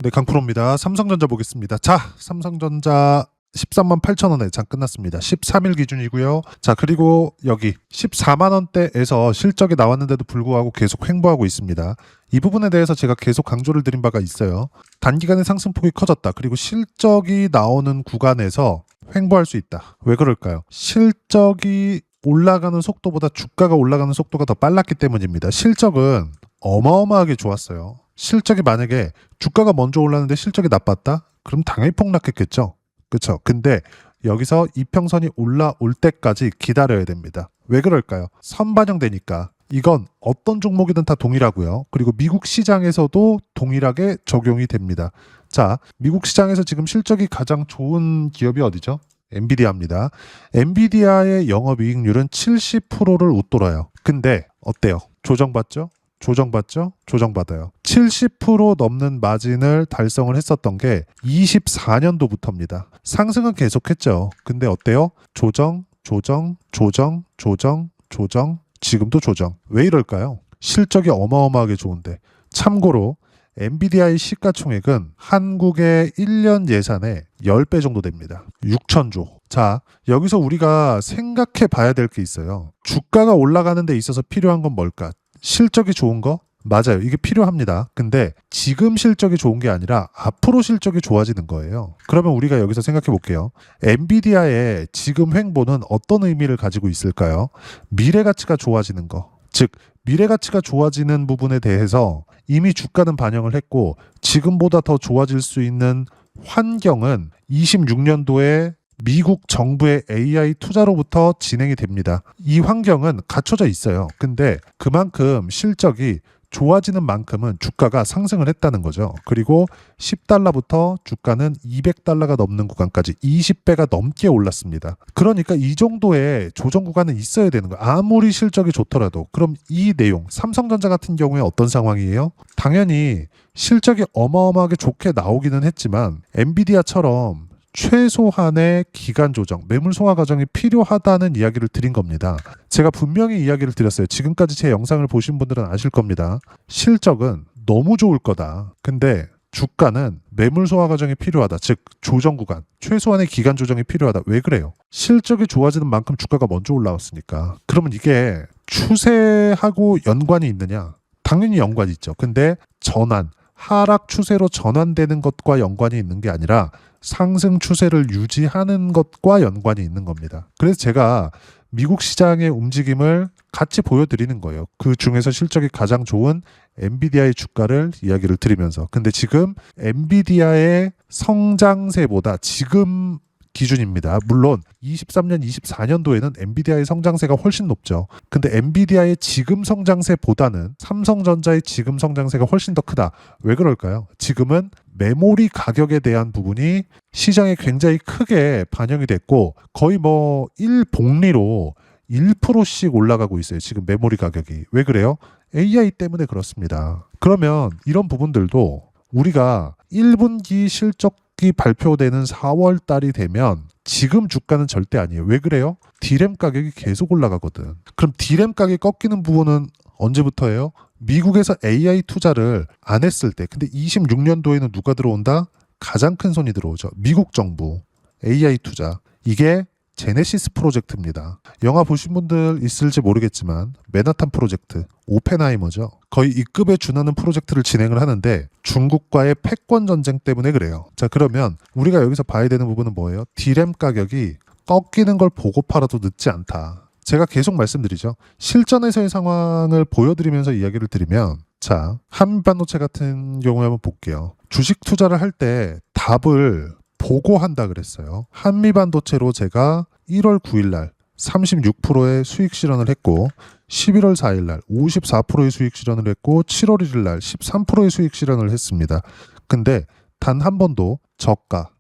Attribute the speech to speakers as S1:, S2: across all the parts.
S1: 네, 강프로입니다. 삼성전자 보겠습니다. 자, 삼성전자 13만 8천 원에 장 끝났습니다. 13일 기준이고요. 자, 그리고 여기 14만 원대에서 실적이 나왔는데도 불구하고 계속 횡보하고 있습니다. 이 부분에 대해서 제가 계속 강조를 드린 바가 있어요. 단기간에 상승폭이 커졌다. 그리고 실적이 나오는 구간에서 횡보할 수 있다. 왜 그럴까요? 실적이 올라가는 속도보다 주가가 올라가는 속도가 더 빨랐기 때문입니다. 실적은 어마어마하게 좋았어요. 실적이 만약에 주가가 먼저 올랐는데 실적이 나빴다? 그럼 당연히 폭락했겠죠. 그렇죠. 근데 여기서 이평선이 올라올 때까지 기다려야 됩니다. 왜 그럴까요? 선반영되니까. 이건 어떤 종목이든 다 동일하고요. 그리고 미국 시장에서도 동일하게 적용이 됩니다. 자, 미국 시장에서 지금 실적이 가장 좋은 기업이 어디죠? 엔비디아입니다. 엔비디아의 영업이익률은 70%를 웃돌아요. 근데 어때요? 조정받죠? 조정받죠? 조정받아요. 70% 넘는 마진을 달성을 했었던 게 24년도부터입니다. 상승은 계속했죠. 근데 어때요? 조정, 조정, 조정, 조정, 조정, 지금도 조정. 왜 이럴까요? 실적이 어마어마하게 좋은데. 참고로 엔비디아의 시가총액은 한국의 1년 예산의 10배 정도 됩니다. 6천조. 자, 여기서 우리가 생각해 봐야 될 게 있어요. 주가가 올라가는 데 있어서 필요한 건 뭘까? 실적이 좋은 거? 맞아요. 이게 필요합니다. 근데 지금 실적이 좋은 게 아니라 앞으로 실적이 좋아지는 거예요. 그러면 우리가 여기서 생각해 볼게요. 엔비디아의 지금 횡보는 어떤 의미를 가지고 있을까요? 미래 가치가 좋아지는 거. 즉, 미래 가치가 좋아지는 부분에 대해서 이미 주가는 반영을 했고 지금보다 더 좋아질 수 있는 환경은 26년도에 미국 정부의 AI 투자로부터 진행이 됩니다. 이 환경은 갖춰져 있어요. 근데 그만큼 실적이 좋아지는 만큼은 주가가 상승을 했다는 거죠. 그리고 10달러부터 주가는 200달러가 넘는 구간까지 20배가 넘게 올랐습니다. 그러니까 이 정도의 조정 구간은 있어야 되는 거예요. 아무리 실적이 좋더라도. 그럼 이 내용, 삼성전자 같은 경우에 어떤 상황이에요? 당연히 실적이 어마어마하게 좋게 나오기는 했지만 엔비디아처럼 최소한의 기간 조정, 매물 소화 과정이 필요하다는 이야기를 드린 겁니다. 제가 분명히 이야기를 드렸어요. 지금까지 제 영상을 보신 분들은 아실 겁니다. 실적은 너무 좋을 거다. 근데 주가는 매물 소화 과정이 필요하다. 즉 조정 구간, 최소한의 기간 조정이 필요하다. 왜 그래요? 실적이 좋아지는 만큼 주가가 먼저 올라왔으니까. 그러면 이게 추세하고 연관이 있느냐? 당연히 연관이 있죠. 근데 전환, 하락 추세로 전환되는 것과 연관이 있는 게 아니라 상승 추세를 유지하는 것과 연관이 있는 겁니다. 그래서 제가 미국 시장의 움직임을 같이 보여드리는 거예요. 그 중에서 실적이 가장 좋은 엔비디아의 주가를 이야기를 드리면서. 근데 지금 엔비디아의 성장세보다 지금 기준입니다. 물론 23년, 24년도에는 엔비디아의 성장세가 훨씬 높죠. 근데 엔비디아의 지금 성장세보다는 삼성전자의 지금 성장세가 훨씬 더 크다. 왜 그럴까요? 지금은 메모리 가격에 대한 부분이 시장에 굉장히 크게 반영이 됐고 거의 뭐 1복리로 1%씩 올라가고 있어요. 지금 메모리 가격이. 왜 그래요? AI 때문에 그렇습니다. 그러면 이런 부분들도 우리가 1분기 실적이 발표되는 4월 달이 되면 지금 주가는 절대 아니에요. 왜 그래요? D램 가격이 계속 올라가거든. 그럼 D램 가격이 꺾이는 부분은 언제부터예요? 미국에서 AI 투자를 안 했을 때. 근데 26년도에는 누가 들어온다? 가장 큰 손이 들어오죠. 미국 정부 AI 투자. 이게 제네시스 프로젝트입니다. 영화 보신 분들 있을지 모르겠지만 맨하탄 프로젝트, 오펜하이머죠. 거의 이급에 준하는 프로젝트를 진행을 하는데 중국과의 패권 전쟁 때문에 그래요. 자, 그러면 우리가 여기서 봐야 되는 부분은 뭐예요? D램 가격이 꺾이는 걸 보고 팔아도 늦지 않다. 제가 계속 말씀드리죠. 실전에서의 상황을 보여드리면서 이야기를 드리면 자, 한미반도체 같은 경우에 한번 볼게요. 주식 투자를 할 때 답을 보고 한다 그랬어요. 한미반도체로 제가 1월 9일 날 36%의 수익 실현을 했고 11월 4일 날 54%의 수익 실현을 했고 7월 1일 날 13%의 수익 실현을 했습니다. 근데 단 한 번도 저가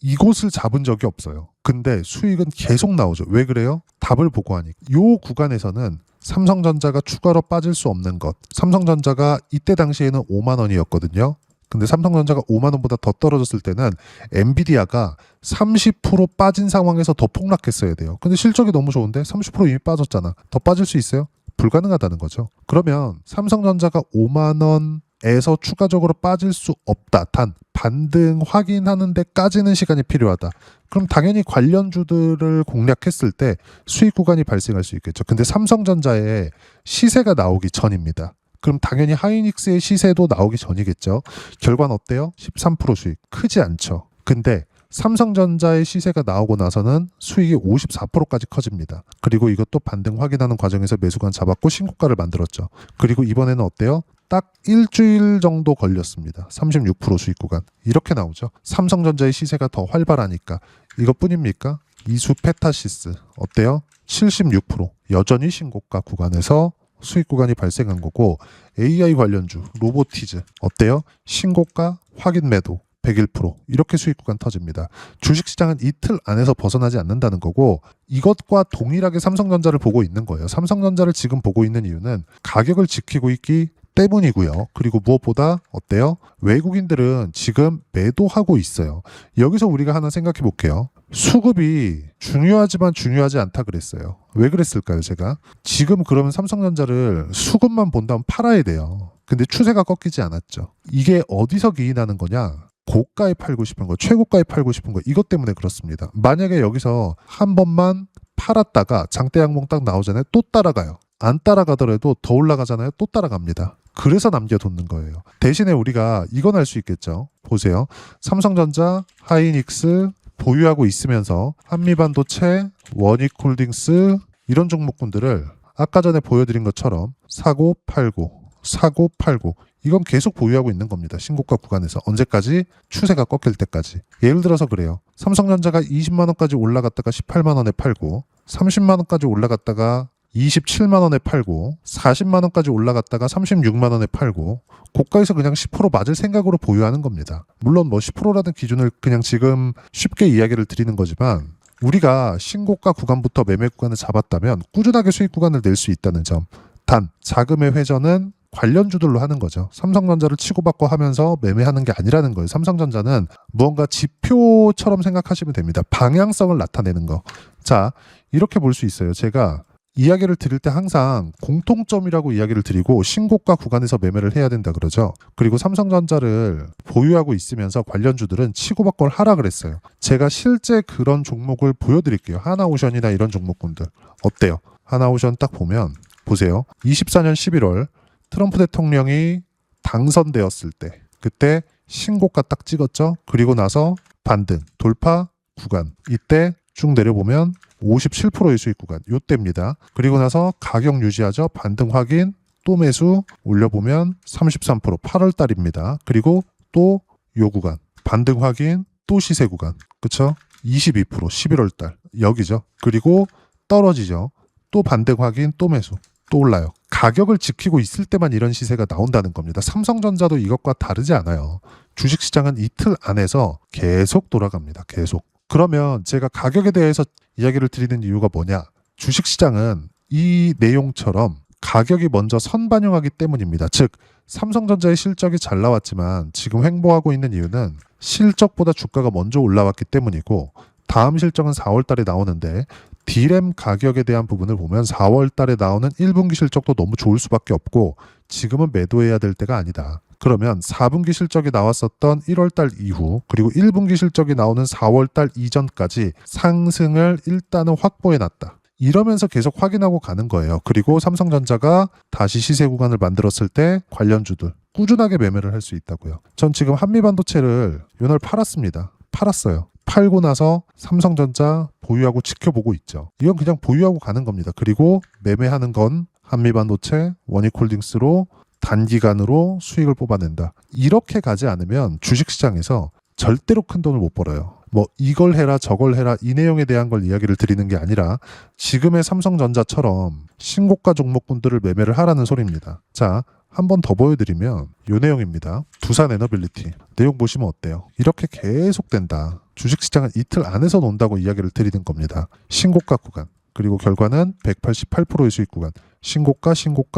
S1: 이곳을 잡은 적이 없어요. 근데 수익은 계속 나오죠. 왜 그래요? 답을 보고 하니까. 이 구간에서는 삼성전자가 추가로 빠질 수 없는 것. 삼성전자가 이때 당시에는 5만 원이었거든요. 근데 삼성전자가 5만 원보다 더 떨어졌을 때는 엔비디아가 30% 빠진 상황에서 더 폭락했어야 돼요. 근데 실적이 너무 좋은데 30% 이미 빠졌잖아. 더 빠질 수 있어요? 불가능하다는 거죠. 그러면 삼성전자가 5만 원 에서 추가적으로 빠질 수 없다. 단 반등 확인하는 데까지는 시간이 필요하다. 그럼 당연히 관련주들을 공략했을 때 수익 구간이 발생할 수 있겠죠. 근데 삼성전자의 시세가 나오기 전입니다. 그럼 당연히 하이닉스의 시세도 나오기 전이겠죠. 결과는 어때요? 13% 수익. 크지 않죠. 근데 삼성전자의 시세가 나오고 나서는 수익이 54%까지 커집니다. 그리고 이것도 반등 확인하는 과정에서 매수관 잡았고 신고가를 만들었죠. 그리고 이번에는 어때요? 딱 일주일 정도 걸렸습니다. 36% 수익 구간. 이렇게 나오죠. 삼성전자의 시세가 더 활발하니까. 이것뿐입니까? 이수 페타시스 어때요? 76% 여전히 신고가 구간에서 수익 구간이 발생한 거고, AI 관련주 로보티즈 어때요? 신고가 확인 매도 101% 이렇게 수익 구간 터집니다. 주식시장은 이틀 안에서 벗어나지 않는다는 거고, 이것과 동일하게 삼성전자를 보고 있는 거예요. 삼성전자를 지금 보고 있는 이유는 가격을 지키고 있기 때문이고요. 그리고 무엇보다 어때요? 외국인들은 지금 매도하고 있어요. 여기서 우리가 하나 생각해 볼게요. 수급이 중요하지만 중요하지 않다 그랬어요. 왜 그랬을까요, 제가? 지금 그러면 삼성전자를 수급만 본다면 팔아야 돼요. 근데 추세가 꺾이지 않았죠. 이게 어디서 기인하는 거냐? 고가에 팔고 싶은 거, 최고가에 팔고 싶은 거, 이것 때문에 그렇습니다. 만약에 여기서 한 번만 팔았다가 장대 양봉 딱 나오잖아요. 또 따라가요. 안 따라가더라도 더 올라가잖아요. 또 따라갑니다. 그래서 남겨뒀는 거예요. 대신에 우리가 이건 알 수 있겠죠. 보세요. 삼성전자, 하이닉스 보유하고 있으면서 한미반도체, 원익홀딩스 이런 종목군들을 아까 전에 보여드린 것처럼 사고 팔고 사고 팔고 이건 계속 보유하고 있는 겁니다. 신고가 구간에서 언제까지? 추세가 꺾일 때까지. 예를 들어서 그래요. 삼성전자가 20만 원까지 올라갔다가 18만 원에 팔고 30만 원까지 올라갔다가 27만 원에 팔고 40만 원까지 올라갔다가 36만 원에 팔고 고가에서 그냥 10% 맞을 생각으로 보유하는 겁니다. 물론 뭐 10%라는 기준을 그냥 지금 쉽게 이야기를 드리는 거지만 우리가 신고가 구간부터 매매 구간을 잡았다면 꾸준하게 수익 구간을 낼 수 있다는 점. 단 자금의 회전은 관련주들로 하는 거죠. 삼성전자를 치고받고 하면서 매매하는 게 아니라는 거예요. 삼성전자는 무언가 지표처럼 생각하시면 됩니다. 방향성을 나타내는 거. 자, 이렇게 볼 수 있어요. 제가 이야기를 드릴 때 항상 공통점이라고 이야기를 드리고 신고가 구간에서 매매를 해야 된다 그러죠. 그리고 삼성전자를 보유하고 있으면서 관련주들은 치고받고를 하라 그랬어요. 제가 실제 그런 종목을 보여드릴게요. 하나오션이나 이런 종목군들. 어때요? 하나오션 딱 보면 보세요. 24년 11월 트럼프 대통령이 당선되었을 때 그때 신고가 딱 찍었죠. 그리고 나서 반등, 돌파, 구간. 이때 쭉 내려보면 57%의 수익 구간. 요때입니다. 그리고 나서 가격 유지하죠. 반등 확인, 또 매수 올려보면 33% 8월 달입니다. 그리고 또 요 구간. 반등 확인, 또 시세 구간. 그쵸? 22% 11월 달. 여기죠. 그리고 떨어지죠. 또 반등 확인, 또 매수. 또 올라요. 가격을 지키고 있을 때만 이런 시세가 나온다는 겁니다. 삼성전자도 이것과 다르지 않아요. 주식시장은 이틀 안에서 계속 돌아갑니다. 계속. 그러면 제가 가격에 대해서 이야기를 드리는 이유가 뭐냐? 주식시장은 이 내용처럼 가격이 먼저 선반영하기 때문입니다. 즉 삼성전자의 실적이 잘 나왔지만 지금 횡보하고 있는 이유는 실적보다 주가가 먼저 올라왔기 때문이고, 다음 실적은 4월 달에 나오는데 D램 가격에 대한 부분을 보면 4월 달에 나오는 1분기 실적도 너무 좋을 수밖에 없고 지금은 매도해야 될 때가 아니다. 그러면 4분기 실적이 나왔었던 1월 달 이후 그리고 1분기 실적이 나오는 4월 달 이전까지 상승을 일단은 확보해 놨다. 이러면서 계속 확인하고 가는 거예요. 그리고 삼성전자가 다시 시세 구간을 만들었을 때 관련주들 꾸준하게 매매를 할 수 있다고요. 전 지금 한미반도체를 요날 팔았습니다. 팔았어요. 팔고 나서 삼성전자 보유하고 지켜보고 있죠. 이건 그냥 보유하고 가는 겁니다. 그리고 매매하는 건 한미반도체, 원익홀딩스로 단기간으로 수익을 뽑아낸다. 이렇게 가지 않으면 주식시장에서 절대로 큰 돈을 못 벌어요. 뭐 이걸 해라 저걸 해라 이 내용에 대한 걸 이야기를 드리는 게 아니라 지금의 삼성전자처럼 신고가 종목군들을 매매를 하라는 소리입니다. 자, 한 번 더 보여드리면 이 내용입니다. 두산에너빌리티 내용 보시면 어때요? 이렇게 계속 된다. 주식시장은 이틀 안에서 논다고 이야기를 드리는 겁니다. 신고가 구간 그리고 결과는 188%의 수익 구간. 신고가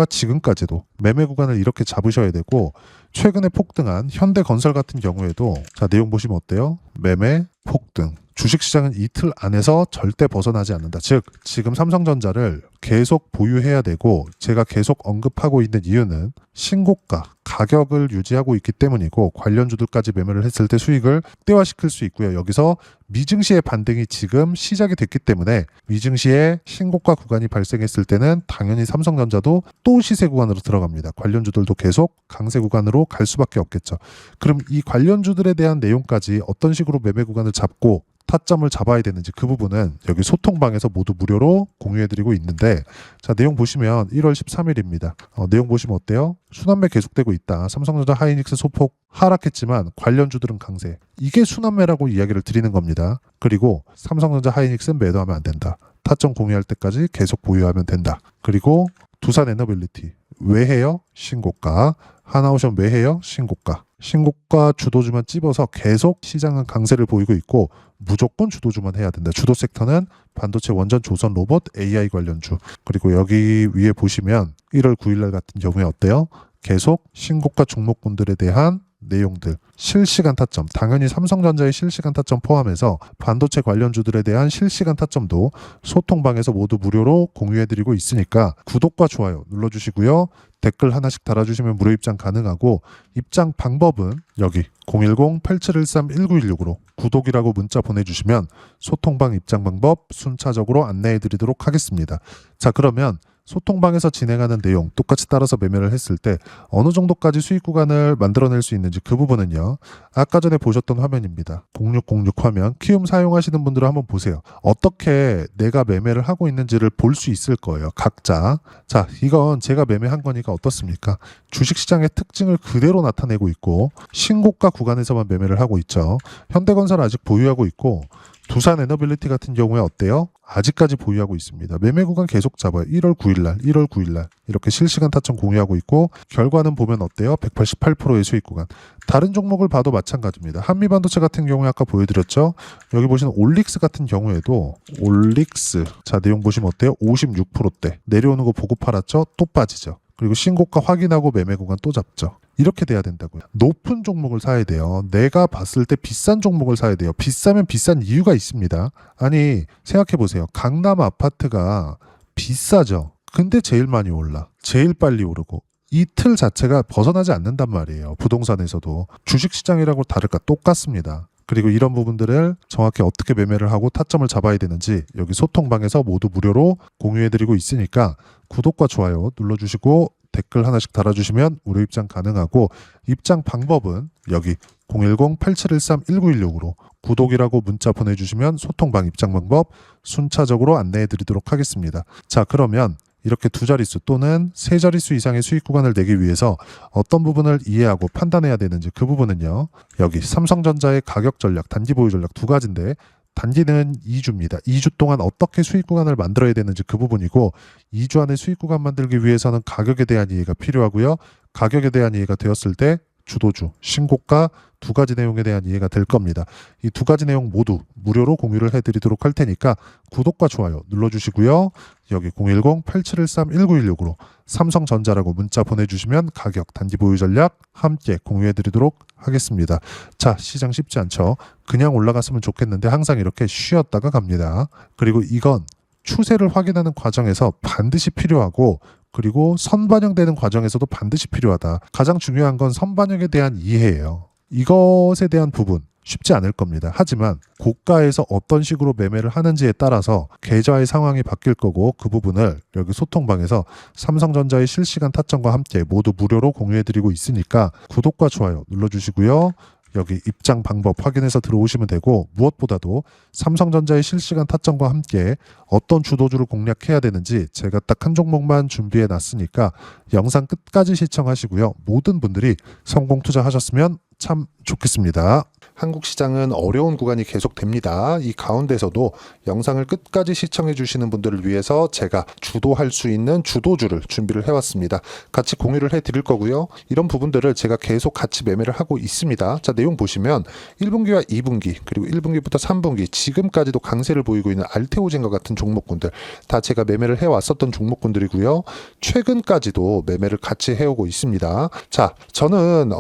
S1: 지금까지도 매매 구간을 이렇게 잡으셔야 되고, 최근에 폭등한 현대건설 같은 경우에도 자 내용 보시면 어때요? 매매 폭등 주식시장은 이틀 안에서 절대 벗어나지 않는다. 즉 지금 삼성전자를 계속 보유해야 되고 제가 계속 언급하고 있는 이유는 신고가 가격을 유지하고 있기 때문이고 관련주들까지 매매를 했을 때 수익을 극대화시킬 수 있고요. 여기서 미증시의 반등이 지금 시작이 됐기 때문에 미증시의 신고가 구간이 발생했을 때는 당연히 삼성전자도 또 시세 구간으로 들어갑니다. 관련주들도 계속 강세 구간으로 갈 수밖에 없겠죠. 그럼 이 관련주들에 대한 내용까지 어떤 식으로 매매 구간을 잡고 타점을 잡아야 되는지 그 부분은 여기 소통방에서 모두 무료로 공유해드리고 있는데 자 내용 보시면 1월 13일입니다. 내용 보시면 어때요? 순환매 계속되고 있다. 삼성전자 하이닉스 소폭 하락했지만 관련주들은 강세. 이게 순환매라고 이야기를 드리는 겁니다. 그리고 삼성전자 하이닉스는 매도하면 안 된다. 타점 공유할 때까지 계속 보유하면 된다. 그리고 두산 에너빌리티 왜 해요? 신고가. 하나오션 왜 해요? 신고가. 신고가 주도주만 찝어서 계속 시장은 강세를 보이고 있고 무조건 주도주만 해야 된다. 주도 섹터는 반도체 원전 조선 로봇 AI 관련주. 그리고 여기 위에 보시면 1월 9일날 같은 경우에 어때요? 계속 신고가 종목군들에 대한 내용들 실시간 타점 당연히 삼성전자의 실시간 타점 포함해서 반도체 관련주들에 대한 실시간 타점도 소통방에서 모두 무료로 공유해드리고 있으니까 구독과 좋아요 눌러주시고요. 댓글 하나씩 달아주시면 무료 입장 가능하고 입장 방법은 여기 010-8713-1916으로 구독이라고 문자 보내주시면 소통방 입장 방법 순차적으로 안내해드리도록 하겠습니다. 자 그러면 소통방에서 진행하는 내용 똑같이 따라서 매매를 했을 때 어느 정도까지 수익 구간을 만들어낼 수 있는지 그 부분은요. 아까 전에 보셨던 화면입니다. 0606 화면 키움 사용하시는 분들은 한번 보세요. 어떻게 내가 매매를 하고 있는지를 볼 수 있을 거예요. 각자. 자 이건 제가 매매한 거니까 어떻습니까? 주식시장의 특징을 그대로 나타내고 있고 신고가 구간에서만 매매를 하고 있죠. 현대건설 아직 보유하고 있고 두산 에너빌리티 같은 경우에 어때요? 아직까지 보유하고 있습니다. 매매 구간 계속 잡아요. 1월 9일날 이렇게 실시간 타점 공유하고 있고 결과는 보면 어때요? 188%의 수익 구간. 다른 종목을 봐도 마찬가지입니다. 한미반도체 같은 경우에 아까 보여드렸죠? 여기 보시는 올릭스 같은 경우에도 올릭스 자 내용 보시면 어때요? 56%대 내려오는 거 보고 팔았죠? 또 빠지죠. 그리고 신고가 확인하고 매매 구간 또 잡죠. 이렇게 돼야 된다고요. 높은 종목을 사야 돼요. 내가 봤을 때 비싼 종목을 사야 돼요. 비싸면 비싼 이유가 있습니다. 아니 생각해보세요. 강남 아파트가 비싸죠. 근데 제일 많이 올라. 제일 빨리 오르고. 이 틀 자체가 벗어나지 않는단 말이에요. 부동산에서도. 주식시장이라고 다를까 똑같습니다. 그리고 이런 부분들을 정확히 어떻게 매매를 하고 타점을 잡아야 되는지 여기 소통방에서 모두 무료로 공유해드리고 있으니까 구독과 좋아요 눌러주시고 댓글 하나씩 달아주시면 무료 입장 가능하고 입장 방법은 여기 010-8713-1916으로 구독이라고 문자 보내주시면 소통방 입장 방법 순차적으로 안내해드리도록 하겠습니다. 자 그러면 이렇게 두 자릿수 또는 세 자릿수 이상의 수익 구간을 내기 위해서 어떤 부분을 이해하고 판단해야 되는지 그 부분은요. 여기 삼성전자의 가격 전략, 단기 보유 전략 두 가지인데 단기는 2주입니다. 2주 동안 어떻게 수익 구간을 만들어야 되는지 그 부분이고 2주 안에 수익 구간 만들기 위해서는 가격에 대한 이해가 필요하고요. 가격에 대한 이해가 되었을 때 주도주, 신고가 두 가지 내용에 대한 이해가 될 겁니다. 이 두 가지 내용 모두 무료로 공유를 해드리도록 할 테니까 구독과 좋아요 눌러주시고요. 여기 010-8713-1916으로 삼성전자라고 문자 보내주시면 가격, 단기 보유 전략 함께 공유해드리도록 하겠습니다. 자, 시장 쉽지 않죠? 그냥 올라갔으면 좋겠는데 항상 이렇게 쉬었다가 갑니다. 그리고 이건 추세를 확인하는 과정에서 반드시 필요하고 그리고 선반영되는 과정에서도 반드시 필요하다. 가장 중요한 건 선반영에 대한 이해예요. 이것에 대한 부분 쉽지 않을 겁니다. 하지만 고가에서 어떤 식으로 매매를 하는지에 따라서 계좌의 상황이 바뀔 거고 그 부분을 여기 소통방에서 삼성전자의 실시간 타점과 함께 모두 무료로 공유해드리고 있으니까 구독과 좋아요 눌러주시고요. 여기 입장 방법 확인해서 들어오시면 되고 무엇보다도 삼성전자의 실시간 타점과 함께 어떤 주도주를 공략해야 되는지 제가 딱 한 종목만 준비해 놨으니까 영상 끝까지 시청하시고요. 모든 분들이 성공 투자하셨으면 참 좋겠습니다. 한국 시장은 어려운 구간이 계속됩니다. 이 가운데서도 영상을 끝까지 시청해 주시는 분들을 위해서 제가 주도할 수 있는 주도주를 준비를 해왔습니다. 같이 공유를 해드릴 거고요. 이런 부분들을 제가 계속 같이 매매를 하고 있습니다. 자, 내용 보시면 1분기와 2분기 그리고 1분기부터 3분기 지금까지도 강세를 보이고 있는 알테오젠과 같은 종목군들 다 제가 매매를 해왔었던 종목군들이고요. 최근까지도 매매를 같이 해오고 있습니다. 자, 저는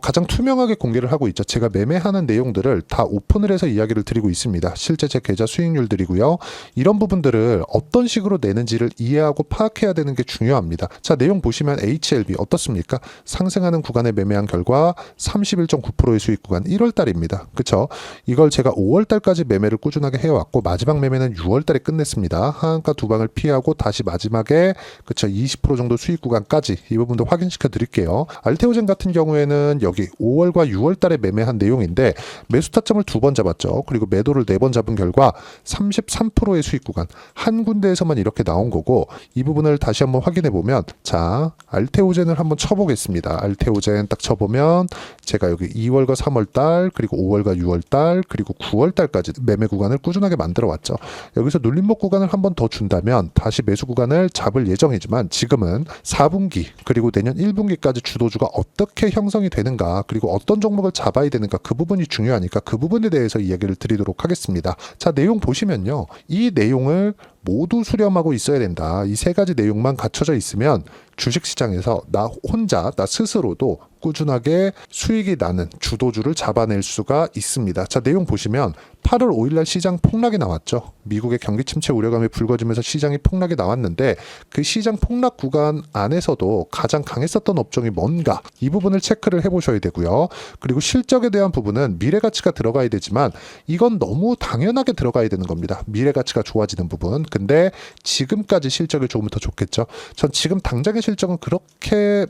S1: 가장 투명하게 공개를 하고 있죠. 제가 매매하는 내용들을 다 오픈을 해서 이야기를 드리고 있습니다. 실제 제 계좌 수익률들이고요. 이런 부분들을 어떤 식으로 내는지를 이해하고 파악해야 되는 게 중요합니다. 자, 내용 보시면 HLB 어떻습니까? 상승하는 구간에 매매한 결과 31.9%의 수익 구간 1월 달입니다. 그쵸? 이걸 제가 5월 달까지 매매를 꾸준하게 해왔고 마지막 매매는 6월 달에 끝냈습니다. 하한가 두 방을 피하고 다시 마지막에 그쵸 20% 정도 수익 구간까지 이 부분도 확인시켜 드릴게요. 알테오젠 같은 경우에는 여기 5월과 6월 달에 매매한 내용인데 매수 타점을 2번 잡았죠. 그리고 매도를 4번 잡은 결과 33%의 수익 구간 한 군데에서만 이렇게 나온 거고 이 부분을 다시 한번 확인해 보면 자 알테오젠을 한번 쳐보겠습니다. 알테오젠 딱 쳐보면 제가 여기 2월과 3월 달 그리고 5월과 6월 달 그리고 9월 달까지 매매 구간을 꾸준하게 만들어 왔죠. 여기서 눌림목 구간을 한번 더 준다면 다시 매수 구간을 잡을 예정이지만 지금은 4분기 그리고 내년 1분기까지 주도주가 어떻게 형성이 되는가 그리고 어떤 종목을 잡아야 되는가 그 부분이 중요하니까 그 부분에 대해서 이야기를 드리도록 하겠습니다. 자, 내용 보시면요. 이 내용을 모두 수렴하고 있어야 된다. 이 세 가지 내용만 갖춰져 있으면 주식시장에서 나 혼자 나 스스로도 꾸준하게 수익이 나는 주도주를 잡아낼 수가 있습니다. 자, 내용 보시면 8월 5일날 시장 폭락이 나왔죠. 미국의 경기 침체 우려감이 불거지면서 시장이 폭락이 나왔는데 그 시장 폭락 구간 안에서도 가장 강했었던 업종이 뭔가 이 부분을 체크를 해보셔야 되고요. 그리고 실적에 대한 부분은 미래가치가 들어가야 되지만 이건 너무 당연하게 들어가야 되는 겁니다. 미래가치가 좋아지는 부분. 근데 지금까지 실적이 좋으면 더 좋겠죠. 전 지금 당장의 실적은 그렇게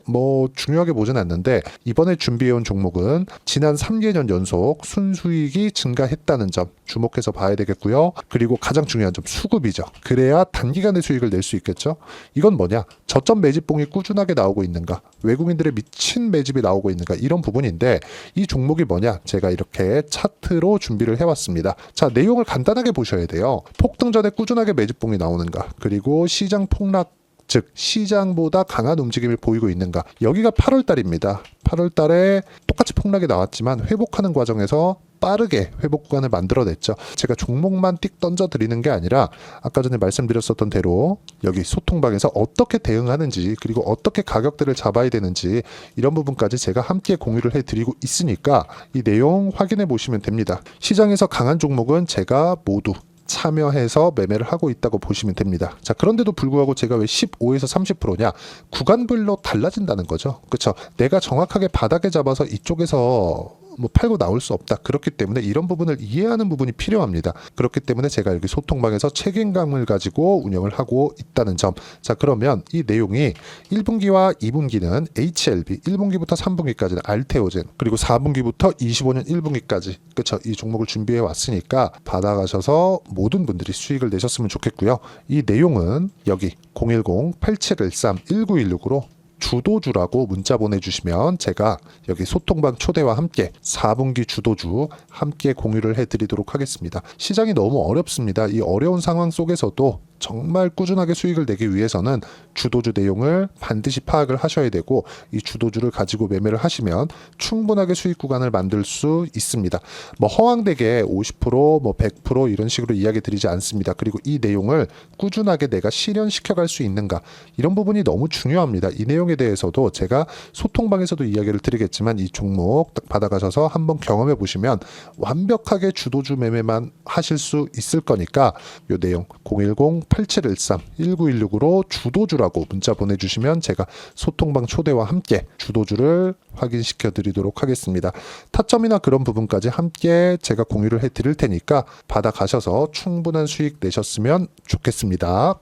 S1: 중요하게 보진 않는데 이번에 준비해온 종목은 지난 3개년 연속 순수익이 증가했다는 점 주목해서 봐야 되겠고요. 그리고 가장 중요한 점 수급이죠. 그래야 단기간에 수익을 낼 수 있겠죠. 이건 뭐냐? 저점 매집봉이 꾸준하게 나오고 있는가? 외국인들의 미친 매집이 나오고 있는가? 이런 부분인데 이 종목이 뭐냐? 제가 이렇게 차트로 준비를 해왔습니다. 자, 내용을 간단하게 보셔야 돼요. 폭등 전에 꾸준하게 매집봉이 나오는가? 그리고 시장 폭락 즉 시장보다 강한 움직임을 보이고 있는가. 여기가 8월 달입니다. 8월 달에 똑같이 폭락이 나왔지만 회복하는 과정에서 빠르게 회복 구간을 만들어냈죠. 제가 종목만 띡 던져드리는 게 아니라 아까 전에 말씀드렸었던 대로 여기 소통방에서 어떻게 대응하는지 그리고 어떻게 가격대를 잡아야 되는지 이런 부분까지 제가 함께 공유를 해드리고 있으니까 이 내용 확인해 보시면 됩니다. 시장에서 강한 종목은 제가 모두 참여해서 매매를 하고 있다고 보시면 됩니다. 자, 그런데도 불구하고 제가 왜 15에서 30%냐? 구간별로 달라진다는 거죠. 그렇죠? 내가 정확하게 바닥에 잡아서 이쪽에서 팔고 나올 수 없다. 그렇기 때문에 이런 부분을 이해하는 부분이 필요합니다. 그렇기 때문에 제가 여기 소통방에서 책임감을 가지고 운영을 하고 있다는 점. 자, 그러면 이 내용이 1분기와 2분기는 HLB, 1분기부터 3분기까지는 알테오젠, 그리고 4분기부터 25년 1분기까지 그렇죠. 이 종목을 준비해 왔으니까 받아가셔서 모든 분들이 수익을 내셨으면 좋겠고요. 이 내용은 여기 010-8713-1916으로 주도주라고 문자 보내주시면 제가 여기 소통방 초대와 함께 4분기 주도주 함께 공유를 해드리도록 하겠습니다. 시장이 너무 어렵습니다. 이 어려운 상황 속에서도 정말 꾸준하게 수익을 내기 위해서는 주도주 내용을 반드시 파악을 하셔야 되고 이 주도주를 가지고 매매를 하시면 충분하게 수익 구간을 만들 수 있습니다. 허황되게 50% 100% 이런 식으로 이야기 드리지 않습니다. 그리고 이 내용을 꾸준하게 내가 실현시켜 갈 수 있는가 이런 부분이 너무 중요합니다. 이 내용에 대해서도 제가 소통방에서도 이야기를 드리겠지만 이 종목 딱 받아가셔서 한번 경험해 보시면 완벽하게 주도주 매매만 하실 수 있을 거니까 이 내용 010-8713-1916으로 주도주라고 문자 보내주시면 제가 소통방 초대와 함께 주도주를 확인시켜 드리도록 하겠습니다. 타점이나 그런 부분까지 함께 제가 공유를 해 드릴 테니까 받아가셔서 충분한 수익 내셨으면 좋겠습니다.